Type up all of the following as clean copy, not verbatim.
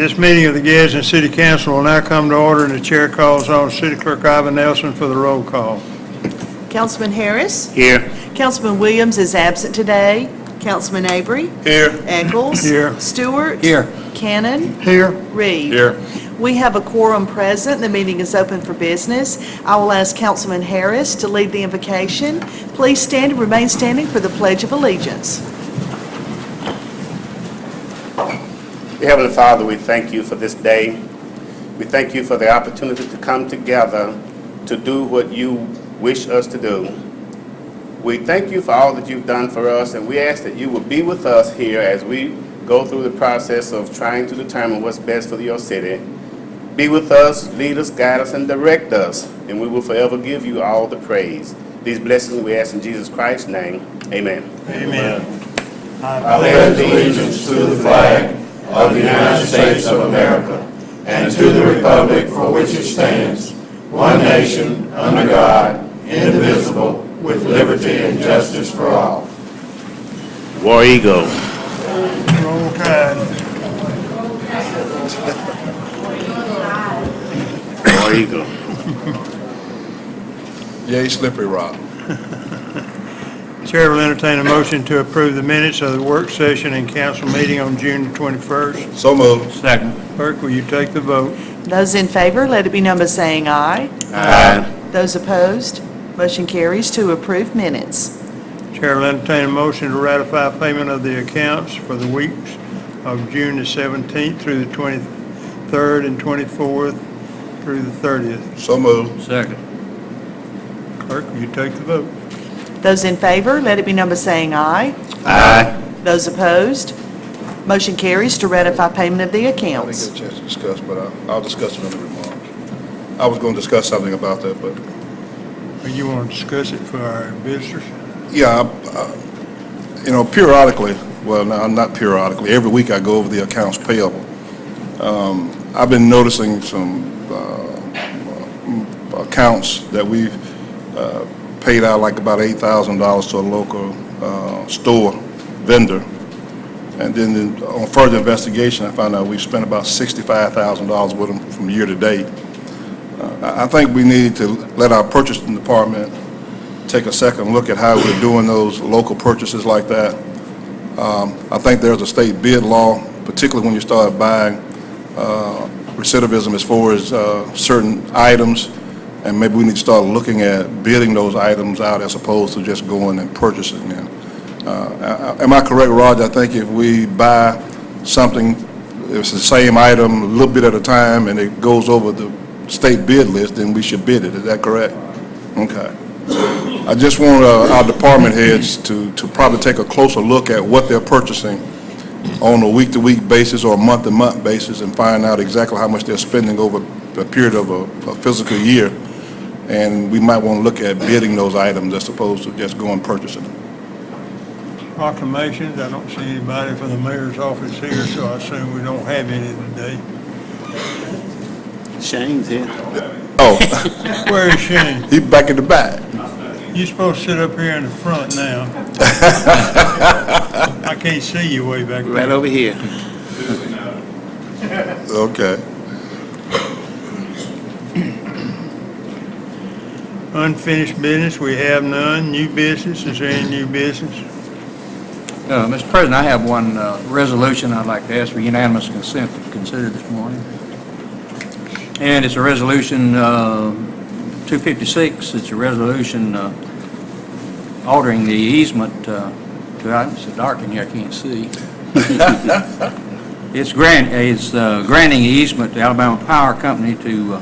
This meeting of the Gadsden City Council will now come to order, and the chair calls on City Clerk Ivan Nelson for the roll call. Councilman Harris. Here. Councilman Williams is absent today. Councilman Avery. Here. Eccles. Here. Stewart. Here. Cannon. Here. Reed. Here. We have a quorum present. The meeting is open for business. I will ask Councilman Harris to lead the invocation. Please stand and remain standing for the Pledge of Allegiance. Dear Heavenly Father, we thank you for this day. We thank you for the opportunity to come together to do what you wish us to do. We thank you for all that you've done for us, and we ask that you will be with us here as we go through the process of trying to determine what's best for your city. Be with us, lead us, guide us, and direct us, and we will forever give you all the praise. These blessings we ask in Jesus Christ's name. Amen. Amen. I pledge allegiance to the flag of the United States of America and to the republic for which it stands, one nation, under God, indivisible, with liberty and justice for all. War Eagle. Roll Tide. War Eagle. Yay, Slippery Rock. Chair will entertain a motion to approve the minutes of the work session and council meeting on June the 21st. So moved. Second. Clerk, will you take the vote? Those in favor, let it be known by saying aye. Aye. Those opposed, motion carries to approve minutes. Chair will entertain a motion to ratify payment of the accounts for the weeks of June the 17th through the 23rd and 24th through the 30th. So moved. Second. Clerk, will you take the vote? Those in favor, let it be known by saying aye. Aye. Those opposed, motion carries to ratify payment of the I didn't accounts. get a chance to discuss, but I'll discuss it in the remarks. I was going to discuss something about that, but You want to discuss it for our visitors? yeah, periodically, well, no, not periodically, every week I go over the accounts payable. I've been noticing some accounts that we've paid out like about $8,000 to a local store vendor. And then on further investigation, I found out we spent about $65,000 with them from year to date. I think we need to let our purchasing department take a second look at how we're doing those local purchases like that. I think there's a state bid law, particularly when you start buying recidivism as far as certain items, and maybe we need to start looking at bidding those items out as opposed to just going and purchasing them. Am I correct, Roger? I think if we buy something, if it's the same item a little bit at a time and it goes over the state bid list, then we should bid it. Is that correct? Okay. I just want our department heads to probably take a closer look at what they're purchasing on a week-to-week basis or a month-to-month basis and find out exactly how much they're spending over a period of a physical year. And we might want to look at bidding those items as opposed to just going purchasing them. Proclamations, I don't see anybody from the mayor's office here, so I assume we don't have any today. Shane's here. Oh, Where is Shane? he's back in the back. You're supposed to sit up here in the front now. I can't see you way back Right there. over here. Okay. Unfinished business, we have none. New business, is there any new business? Mr. President, I have one resolution I'd like to ask for unanimous consent to consider this morning. And it's a resolution 256. It's a resolution altering the easement it's so dark in here, I can't see. It's granting easement to Alabama Power Company to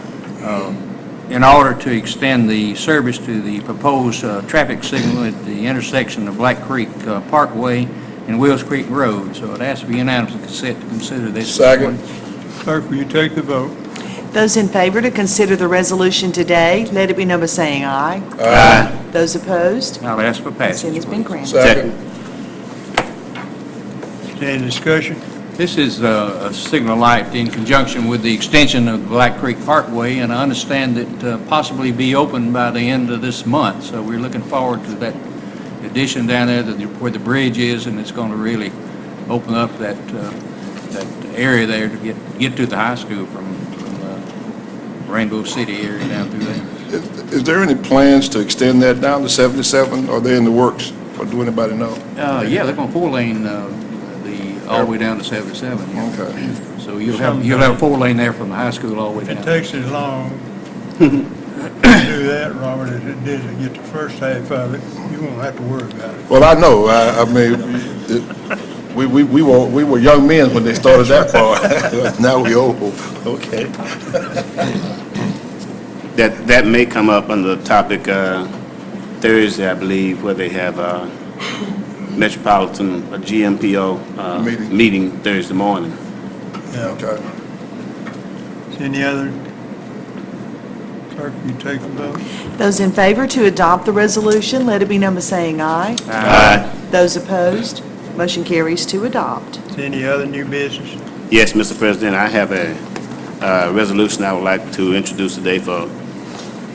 in order to extend the service to the proposed traffic signal at the intersection of Black Creek Parkway and Wills Creek Road. So it has to be unanimous consent to consider this. Second. Clerk, will you take the vote? Those in favor to consider the resolution today, let it be known by saying aye. Aye. Those opposed, I'll ask for consent passage. has been granted. Second. Any discussion? This is a signal light in conjunction with the extension of Black Creek Parkway, and I understand that possibly be open by the end of this month. So we're looking forward to that addition down there where the bridge is, and it's going to really open up that that area there to get to the high school from Rainbow City area down through there. Is there any plans to extend that down to 77? Are they in the works, or do anybody know? Yeah, they're gonna 4-lane all the way down to 77. Yeah. Okay. So you'll have a 4-lane there from the high school all the way If it down. takes as long to do that, Robert, as it did to get the first half of it, you won't have to worry about it. Well, I know, I mean, we were young men when they started that part. Now we old. Okay. That may come up under the topic Thursday, I believe, where they have Metropolitan, a GMPO meeting Thursday morning. Yeah. Okay. Any other? Clerk, will you take the vote? Those in favor to adopt the resolution, let it be known by saying aye. Aye. Those opposed, motion carries to adopt. Any other new business? Yes, Mr. President, I have a resolution I would like to introduce today for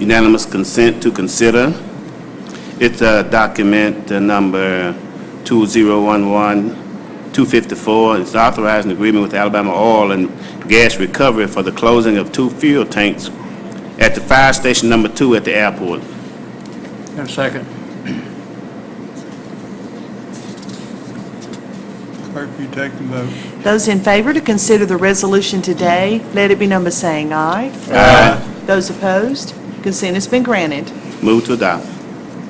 unanimous consent to consider. It's document number 2011-254. It's authorizing agreement with Alabama Oil and Gas Recovery for the closing of 2 fuel tanks at the fire station number 2 at the airport. Have a second? Clerk, will you take the vote? Those in favor to consider the resolution today, let it be known by saying aye. Aye. Those opposed, consent has been granted. Move to adopt.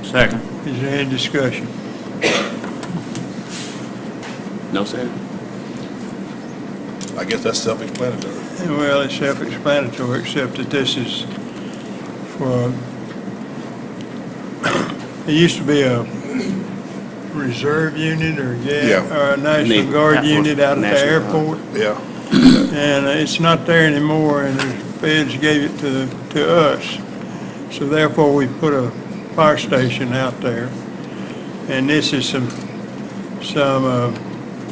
Second. Is there any discussion? No, sir. I guess that's self-explanatory. Well, it's self-explanatory, except that this is for, it used to be a reserve unit or Yeah. or a National Navy. Guard National- unit out at the National Guard. airport. Yeah. And it's not there anymore, and the feds gave it to us. So therefore, we put a fire station out there. And this is some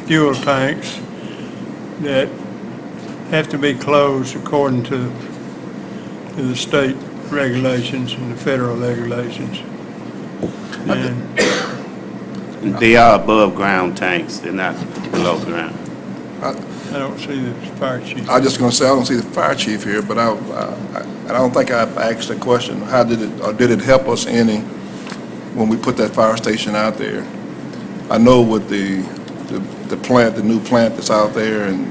fuel tanks that have to be closed according to the state regulations and the federal regulations. And They are above ground tanks. They're not below ground. I don't see the fire chief. I was just gonna say, I don't see the fire chief here, but I don't think I asked the question, how did it help us any when we put that fire station out there? I know with the plant, the new plant that's out there and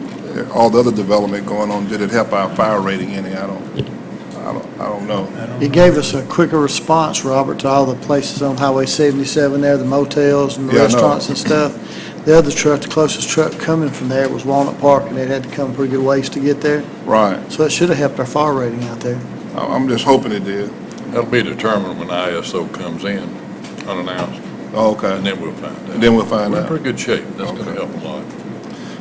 all the other development going on, did it help our fire rating any? I don't know. It gave us a quicker response, Robert, to all the places on Highway 77 there, the motels and the Yeah, I know. restaurants and stuff. The other truck, the closest truck coming from there was Walnut Park, and it had to come a pretty good ways to get there. Right. So it should have helped our fire rating out there. I'm just hoping it did. That'll be determined when ISO comes in unannounced, Oh, okay. and then we'll find out. And then we'll find We're in out. pretty good shape. That's Okay. gonna help a lot.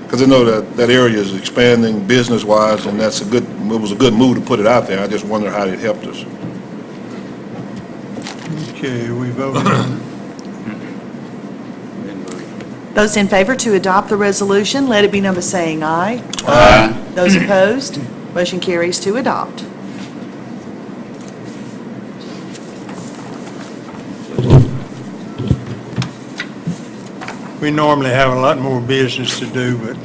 Because I know that area is expanding business-wise, and it was a good move to put it out there. I just wonder how it helped us. Okay, we voted on Those in favor to adopt the resolution, let it be known by saying aye. Aye. Those opposed, motion carries to adopt. We normally have a lot more business to do, but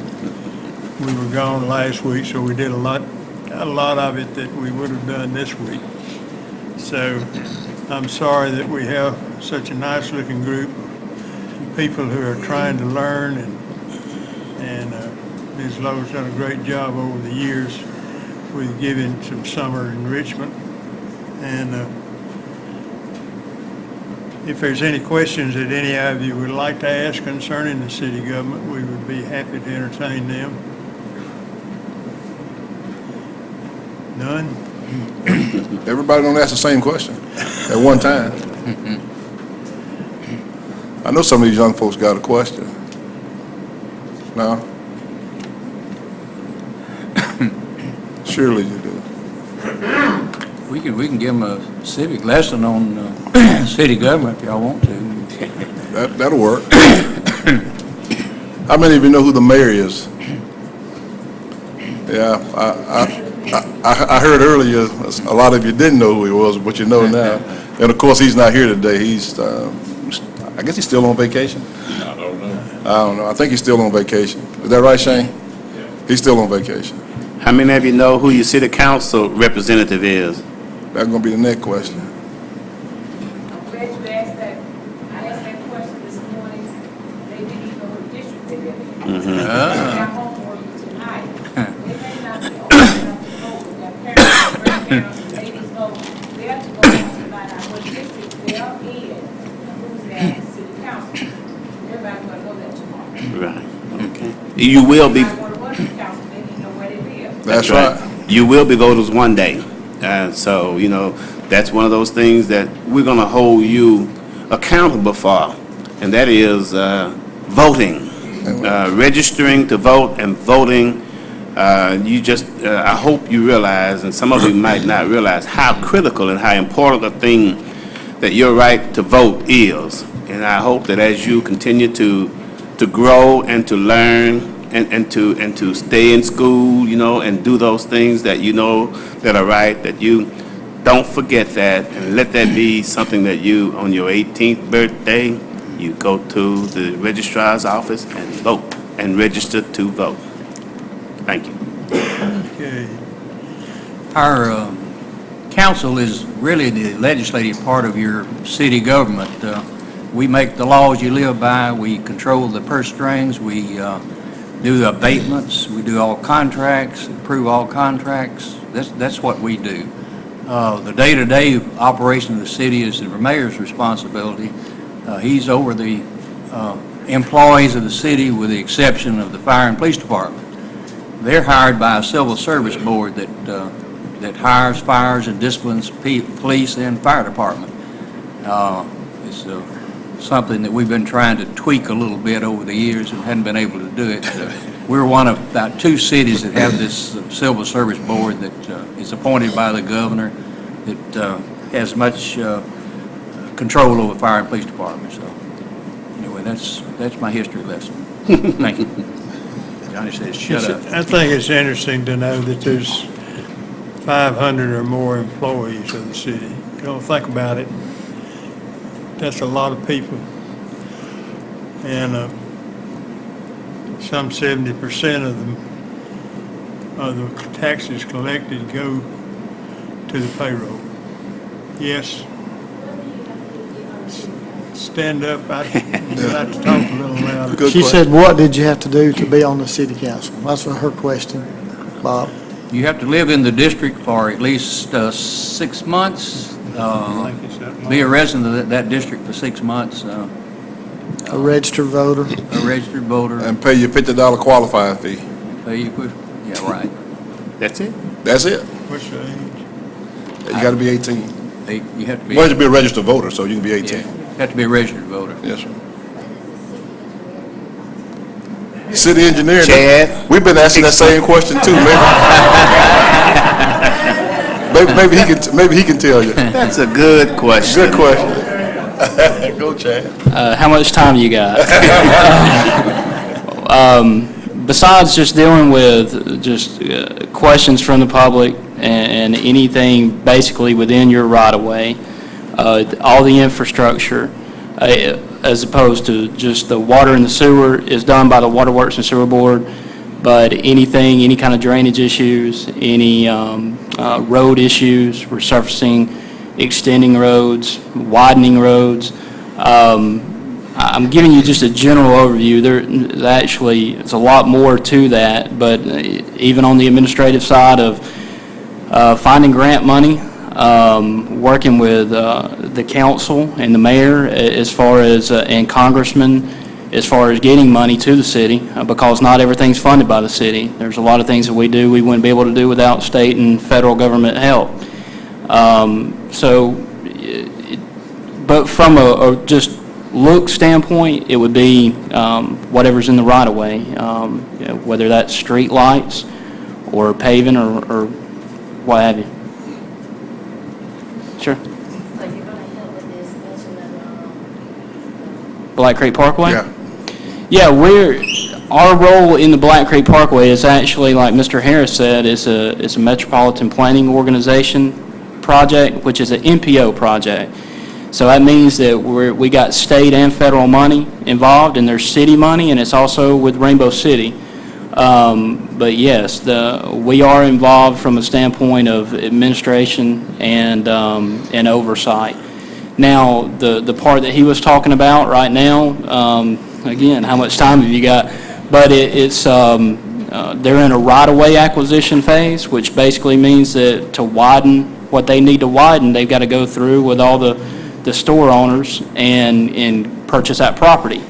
we were gone last week, so we did a lot of it that we would have done this week. So I'm sorry that we have such a nice-looking group of people who are trying to learn, and Ms. Lowe's done a great job over the years with giving some summer enrichment. And if there's any questions that any of you would like to ask concerning the city government, we would be happy to entertain them. None? Everybody don't ask the same question at one time. I know some of these young folks got a question. No? Surely you do. We can give them a civic lesson on city government if y'all want to. That'll work. How many of you know who the mayor is? Yeah, I heard earlier, a lot of you didn't know who he was, but you know now. And of course, he's not here today. He's, I guess he's still on vacation. I don't know. I don't know. I think he's still on vacation. Is that right, Shane? He's still on vacation. How many of you know who your city council representative is? That's gonna be the next question. I'm glad you asked that. I asked that question this morning. They didn't even know what district they live in. They got homework tonight. They may not be old enough to vote with their parents, grandparents, babies vote. They have to go out to find out what district they are in and who's their city council. Everybody's gonna know that tomorrow. Right, okay. You will be, Everybody wanna run for council, they need to know where they live. That's right. you will be voters one day. So, that's one of those things that we're going to hold you accountable for, and that is voting, registering to vote and voting. I hope you realize, and some of you might not realize, how critical and how important a thing that your right to vote is. And I hope that as you continue to grow and to learn and to stay in school, and do those things that that are right, that you don't forget that, and let that be something that you, on your 18th birthday, you go to the registrar's office and vote and register to vote. Thank you. Okay. Our council is really the legislative part of your city government. We make the laws you live by, we control the purse strings, we do the abatements, we do all contracts, approve all contracts. That's what we do. The day-to-day operation of the city is the mayor's responsibility. He's over the employees of the city with the exception of the fire and police department. They're hired by a civil service board that hires, fires, and disciplines police and fire department. It's something that we've been trying to tweak a little bit over the years and hadn't been able to do it. We're one of about 2 cities that have this civil service board that is appointed by the governor that has much control over fire and police department. So anyway, that's my history lesson. Thank you. Johnny says, shut up. I think it's interesting to know that there's 500 or more employees of the city. You don't think about it, that's a lot of people. And some 70% of the taxes collected go to the payroll. Yes? Stand up, I'd like to talk a little louder. Good She question. said, what did you have to do to be on the city council? That's what her question, Bob. You have to live in the district for at least 6 months, I think it's that long. be a resident of that district for 6 months, A registered voter. a registered voter, And pay your $50 qualifying fee. pay your yeah, right. That's it? That's it. What's your age? You gotta be 18. You have to be. Well, you be a registered voter, so you can be 18. Yeah, you have to be a registered voter. Yes, sir. City engineer. Chad? We've been asking that same question too, maybe he can tell you. That's a good question. Good question. Go, Chad. How much time you got? Besides just dealing with just questions from the public and anything basically within your right-of-way, all the infrastructure, as opposed to just the water and the sewer is done by the Waterworks and Sewer Board, but anything, any kind of drainage issues, any road issues, resurfacing, extending roads, widening roads, I'm giving you just a general overview. There's actually, it's a lot more to that, but even on the administrative side of finding grant money, working with the council and the mayor as far as, and congressmen, as far as getting money to the city, because not everything's funded by the city. There's a lot of things that we do we wouldn't be able to do without state and federal government help. But from a just look standpoint, it would be whatever's in the right-of-way, whether that's street lights or paving or what have you. Sure. So you're gonna help with the expansion of, Black Creek Parkway? Yeah. Yeah, our role in the Black Creek Parkway is actually, like Mr. Harris said, it's a metropolitan planning organization project, which is an MPO project. So that means that we got state and federal money involved, and there's city money, and it's also with Rainbow City. But yes, we are involved from a standpoint of administration and oversight. Now, the part that he was talking about right now, again, how much time have you got? But they're in a right-of-way acquisition phase, which basically means that to widen what they need to widen, they've got to go through with all the store owners and purchase that property.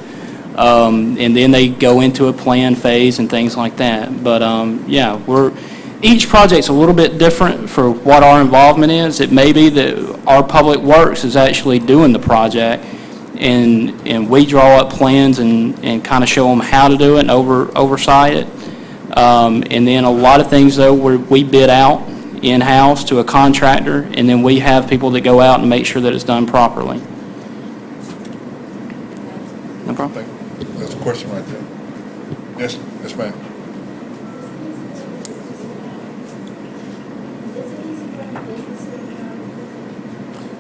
And then they go into a plan phase and things like that. But yeah, each project's a little bit different for what our involvement is. It may be that our public works is actually doing the project, and we draw up plans and kind of show them how to do it and oversight it. And then a lot of things, though, we bid out in-house to a contractor, and then we have people that go out and make sure that it's done properly. No problem. There's a question right there. Yes, ma'am.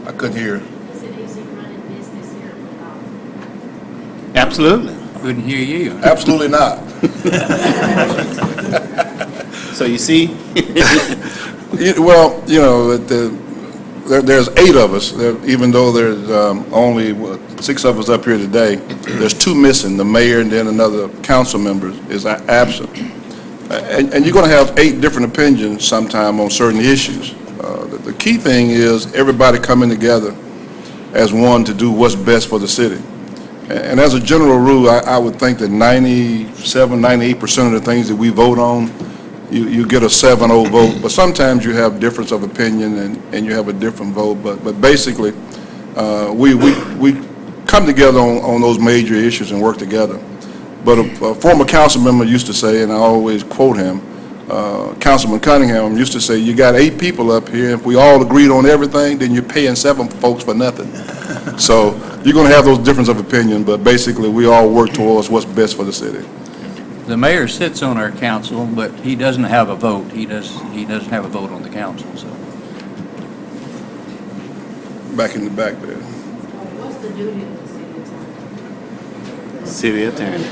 I couldn't hear. Is it easy running business here at the Absolutely. Couldn't hear you. Absolutely not. So you see, Well, there's 8 of us, even though there's only 6 of us up here today. There's 2 missing, the mayor and then another council member is absent. And you're going to have 8 different opinions sometime on certain issues. The key thing is everybody coming together as one to do what's best for the city. And as a general rule, I would think that 97, 98% of the things that we vote on, you get a 7-0 vote, but sometimes you have difference of opinion and you have a different vote. But basically, we come together on those major issues and work together. But a former council member used to say, and I always quote him, Councilman Cunningham used to say, you got 8 people up here, if we all agreed on everything, then you're paying 7 folks for nothing. So you're going to have those difference of opinion, but basically we all work towards what's best for the city. The mayor sits on our council, but he doesn't have a vote. He doesn't have a vote on the council, so. Back in the back there. What's the duty of the city attorney? city attorney.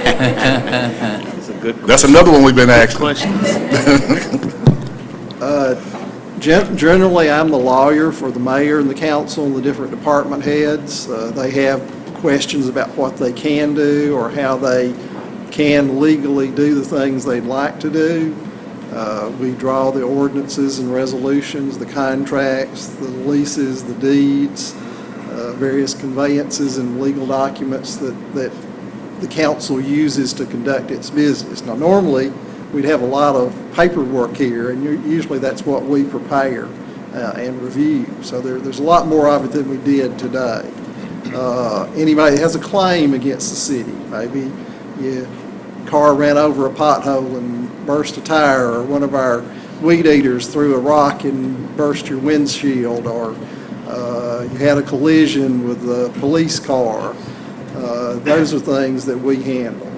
That's a good That's another one we've been asking. question. Generally, I'm the lawyer for the mayor and the council and the different department heads. They have questions about what they can do or how they can legally do the things they'd like to do. We draw the ordinances and resolutions, the contracts, the leases, the deeds, various conveyances and legal documents that the council uses to conduct its business. Now, normally, we'd have a lot of paperwork here, and usually that's what we prepare and review. So there's a lot more of it than we did today. Anybody that has a claim against the city, maybe your car ran over a pothole and burst a tire, or one of our weed eaters threw a rock and burst your windshield, or you had a collision with a police car. Those are things that we handle.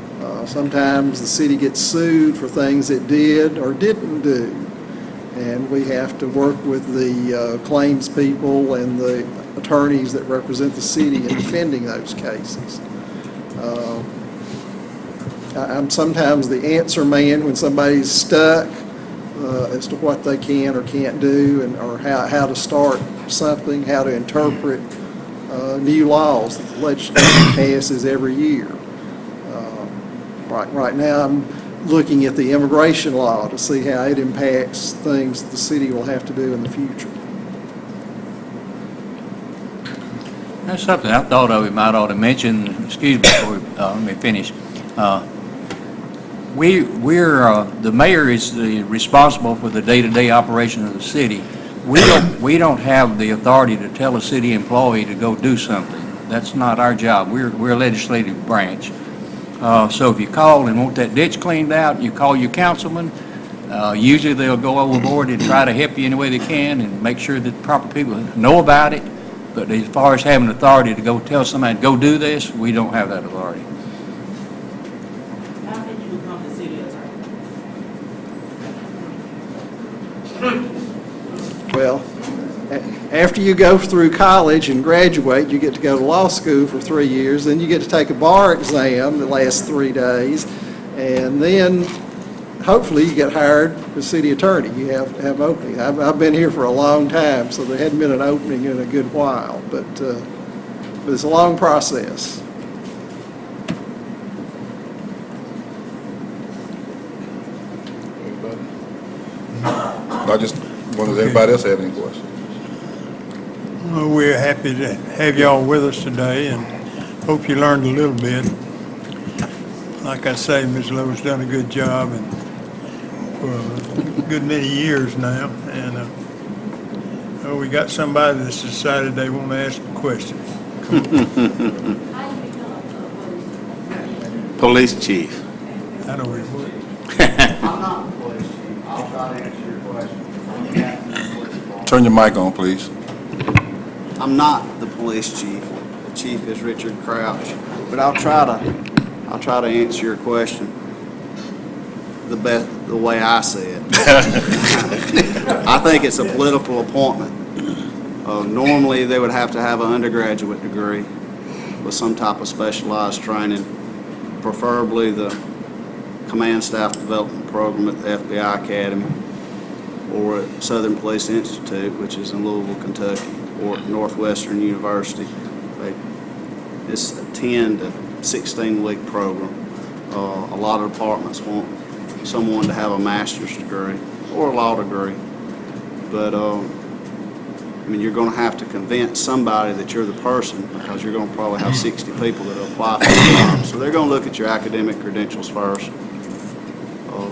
Sometimes the city gets sued for things it did or didn't do, and we have to work with the claims people and the attorneys that represent the city in defending those cases. I'm sometimes the answer man when somebody's stuck as to what they can or can't do, or how to start something, how to interpret new laws that the legislature passes every year. Right now, I'm looking at the immigration law to see how it impacts things the city will have to do in the future. That's something I thought we might ought to mention. Excuse me before let me finish. The mayor is responsible for the day-to-day operation of the city. We don't have the authority to tell a city employee to go do something. That's not our job. We're a legislative branch. So if you call and want that ditch cleaned out, you call your councilman. Usually they'll go overboard and try to help you any way they can and make sure that the proper people know about it. But as far as having authority to go tell somebody to go do this, we don't have that authority. How can you become the city attorney? Well, after you go through college and graduate, you get to go to law school for 3 years, then you get to take a bar exam that lasts 3 days, And then, hopefully, you get hired as city attorney. You have an opening. I've been here for a long time, so there hadn't been an opening in a good while, but it's a long process. I just wonder if anybody else have any questions? Well, we're happy to have y'all with us today and hope you learned a little bit. Like I say, Ms. Lowe's done a good job and for a good many years now. And we got somebody that's decided they want to ask a question. Police chief. I know it would. I'm not the police chief. I'll try to answer your question. I'm the captain of the police department. Turn your mic on, please. I'm not the police chief. The chief is Richard Crouch. But I'll try to answer your question the way I see it. I think it's a political appointment. Normally, they would have to have an undergraduate degree with some type of specialized training, preferably the Command Staff Development Program at the FBI Academy or at Southern Police Institute, which is in Louisville, Kentucky, or Northwestern University. It's a 10 to 16-week program. A lot of departments want someone to have a master's degree or a law degree, but you're going to have to convince somebody that you're the person because you're going to probably have 60 people that apply for the job. So they're going to look at your academic credentials first.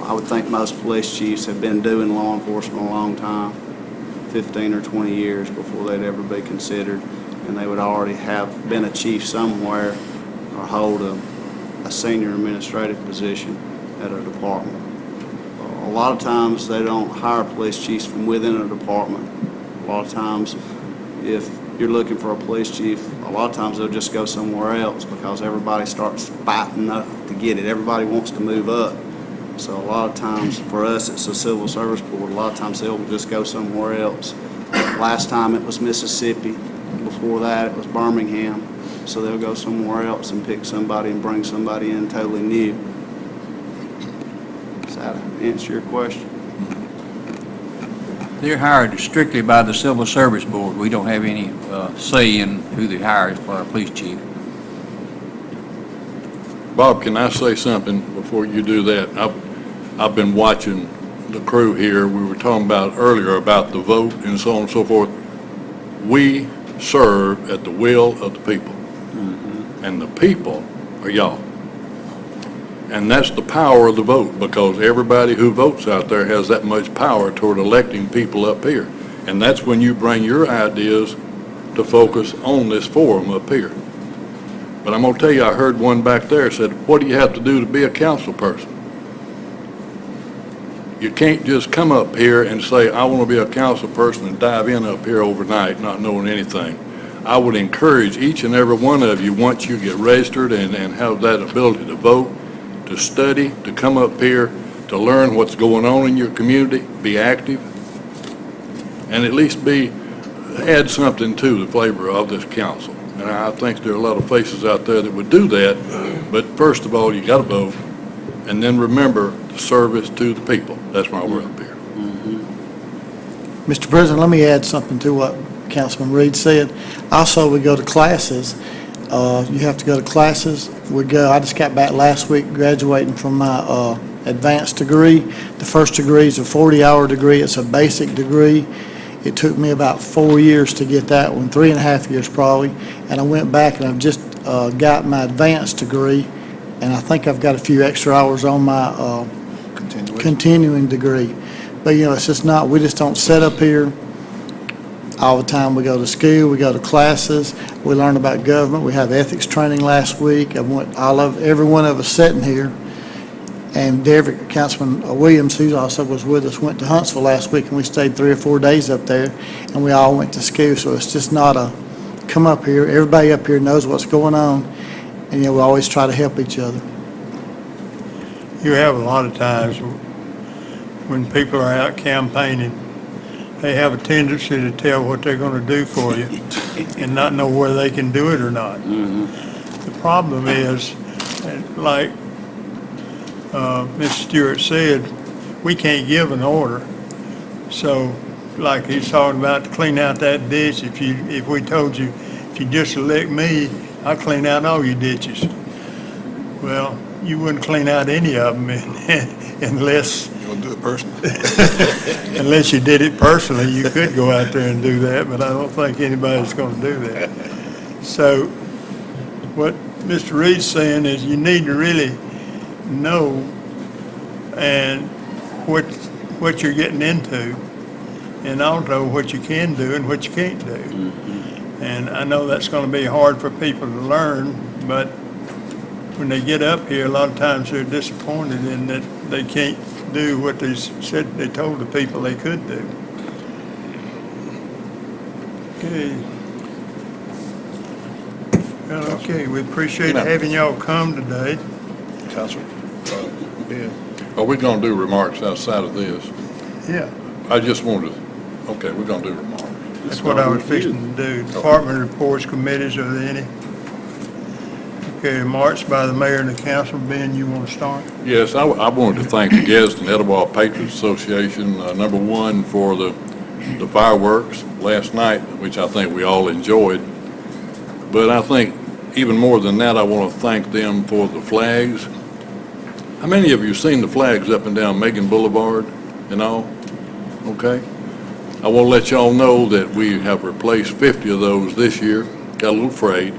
I would think most police chiefs have been doing law enforcement a long time, 15 or 20 years before they'd ever be considered, and they would already have been a chief somewhere or hold a senior administrative position at a department. A lot of times they don't hire police chiefs from within a department. A lot of times, if you're looking for a police chief, a lot of times they'll just go somewhere else because everybody starts fighting up to get it. Everybody wants to move up. So a lot of times, for us, it's a civil service board. A lot of times they'll just go somewhere else. Last time it was Mississippi. Before that, it was Birmingham. So they'll go somewhere else and pick somebody and bring somebody in totally new. Does that answer your question? They're hired strictly by the Civil Service Board. We don't have any say in who they hire for our police chief. Bob, can I say something before you do that? I've been watching the crew here. We were talking about earlier about the vote and so on and so forth. We serve at the will of the people. And the people are y'all. And that's the power of the vote, because everybody who votes out there has that much power toward electing people up here. And that's when you bring your ideas to focus on this forum up here. But I'm gonna tell you, I heard one back there said, what do you have to do to be a council person? You can't just come up here and say, I want to be a council person and dive in up here overnight not knowing anything. I would encourage each and every one of you, once you get registered and have that ability to vote, to study, to come up here, to learn what's going on in your community, be active, and at least add something to the flavor of this council. And I think there are a lot of faces out there that would do that, but first of all, you got to vote, and then remember the service to the people. That's why we're up here. Mr. President, let me add something to what Councilman Reed said. Also, we go to classes. You have to go to classes. I just got back last week graduating from my advanced degree. The first degree is a 40-hour degree. It's a basic degree. It took me about 4 years to get that one, 3.5 years probably. And I went back and I've just got my advanced degree, and I think I've got a few extra hours on my continuing degree. But it's just not, we just don't sit up here all the time. We go to school, we go to classes, we learn about government. We have ethics training last week. Every one of us sitting here, and Councilman Williams, who also was with us, went to Huntsville last week, and we stayed 3 or 4 days up there, and we all went to school. So it's just not a come up here. Everybody up here knows what's going on, and we always try to help each other. You have a lot of times when people are out campaigning, they have a tendency to tell what they're going to do for you and not know whether they can do it or not. The problem is, like Mr. Stewart said, we can't give an order. So, like he's talking about to clean out that ditch, if we told you, if you just elect me, I'll clean out all your ditches. Well, you wouldn't clean out any of them unless, You want to do it personally? unless you did it personally. You could go out there and do that, but I don't think anybody's going to do that. So what Mr. Reed's saying is you need to really know and what you're getting into, and also what you can do and what you can't do. And I know that's going to be hard for people to learn, but when they get up here, a lot of times they're disappointed in that they can't do what they said they told the people they could do. Okay. Well, okay, we appreciate having y'all come today. Councilman, Ben. Are we going to do remarks outside of this? Yeah, I just wanted, okay, we're going to do remarks. that's what I was fixing to do. Department reports, committees, are there any? Okay, marched by the mayor and the council. Ben, you want to start? Yes, I wanted to thank the Gadsden Etowah Patriots Association, number one, for the fireworks last night, which I think we all enjoyed. But I think even more than that, I want to thank them for the flags. How many of you seen the flags up and down Macon Boulevard and all? Okay. I want to let y'all know that we have replaced 50 of those this year. Got a little afraid.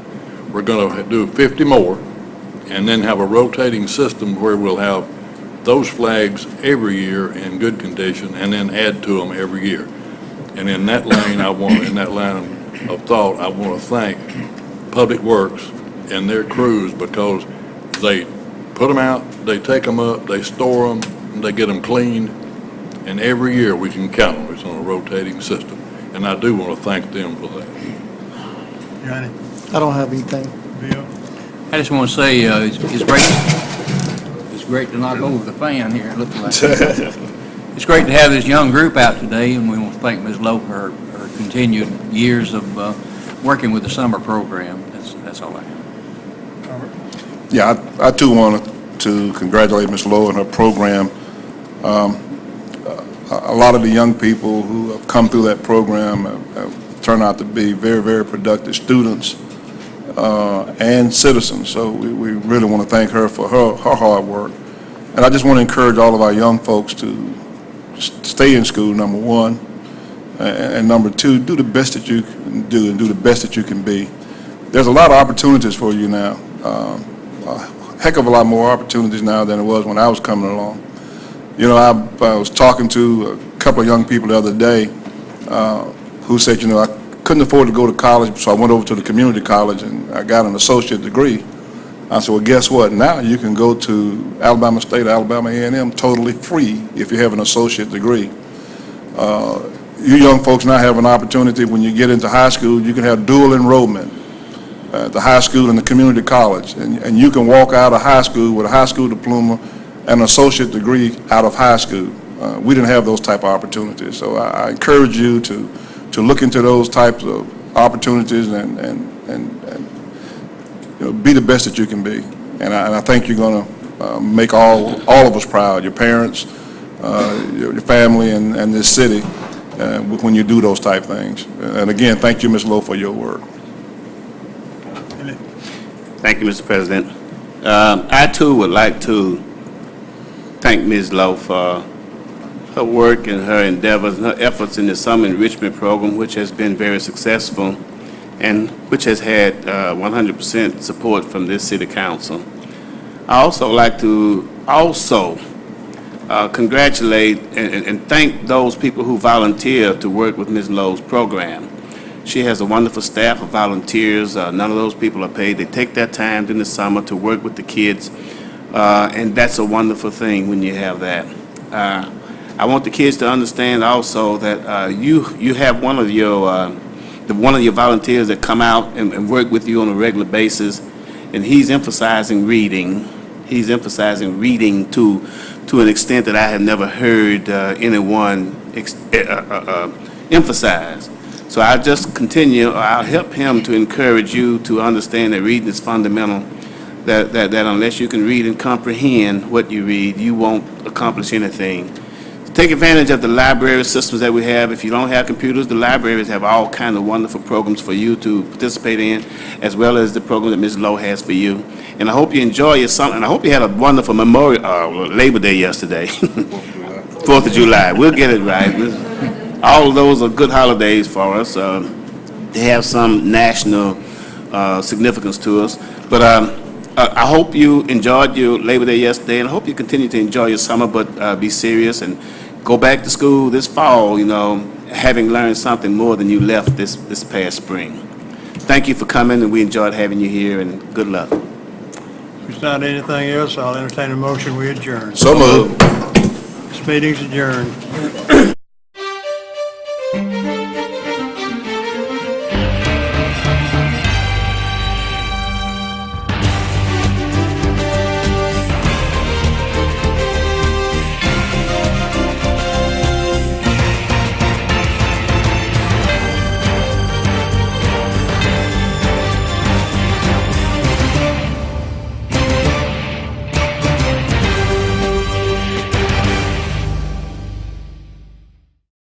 We're going to do 50 more and then have a rotating system where we'll have those flags every year in good condition and then add to them every year. And in that line of thought, I want to thank Public Works and their crews because they put them out, they take them up, they store them, and they get them cleaned, and every year we can count them. It's on a rotating system. And I do want to thank them for that. Johnny, I don't have anything. Bill? I just want to say, it's great to knock over the fan here, it looks like. It's great to have this young group out today, and we want to thank Ms. Lowe for her continued years of working with the summer program. That's all I have. Yeah, I too want to congratulate Ms. Lowe and her program. A lot of the young people who have come through that program have turned out to be very, very productive students and citizens. So we really want to thank her for her hard work. And I just want to encourage all of our young folks to stay in school, number one, and number two, do the best that you can do and do the best that you can be. There's a lot of opportunities for you now, a heck of a lot more opportunities now than it was when I was coming along. You know, I was talking to a couple of young people the other day who said, you know, I couldn't afford to go to college, so I went over to the community college and I got an associate degree. I said, well, guess what? Now you can go to Alabama State, Alabama A&M totally free if you have an associate degree. You young folks now have an opportunity when you get into high school, you can have dual enrollment at the high school and the community college. And you can walk out of high school with a high school diploma and an associate degree out of high school. We didn't have those type of opportunities. So I encourage you to look into those types of opportunities and you know, be the best that you can be. And I think you're going to make all of us proud, your parents, your family, and this city when you do those type things. And again, thank you, Ms. Lowe, for your work. Thank you, Mr. President. I too would like to thank Ms. Lowe for her work and her endeavors and her efforts in the summer enrichment program, which has been very successful and which has had 100% support from this city council. I also like to congratulate and thank those people who volunteer to work with Ms. Lowe's program. She has a wonderful staff of volunteers. None of those people are paid. They take their time during the summer to work with the kids, and that's a wonderful thing when you have that. I want the kids to understand also that you have one of your volunteers that come out and work with you on a regular basis, and he's emphasizing reading. He's emphasizing reading to an extent that I have never heard anyone emphasize. So I'll just continue, I'll help him to encourage you to understand that reading is fundamental that unless you can read and comprehend what you read, you won't accomplish anything. Take advantage of the library systems that we have. If you don't have computers, the libraries have all kinds of wonderful programs for you to participate in, as well as the program that Ms. Lowe has for you. And I hope you enjoy your summer, and I hope you had a wonderful Labor Day yesterday. 4th of July. We'll get it right. All of those are good holidays for us. They have some national significance to us. But I hope you enjoyed your Labor Day yesterday, and I hope you continue to enjoy your summer, but be serious and go back to school this fall, having learned something more than you left this past spring. Thank you for coming, and we enjoyed having you here, and good luck. If there's not anything else, I'll entertain a motion, we adjourn. So moved. This meeting's adjourned.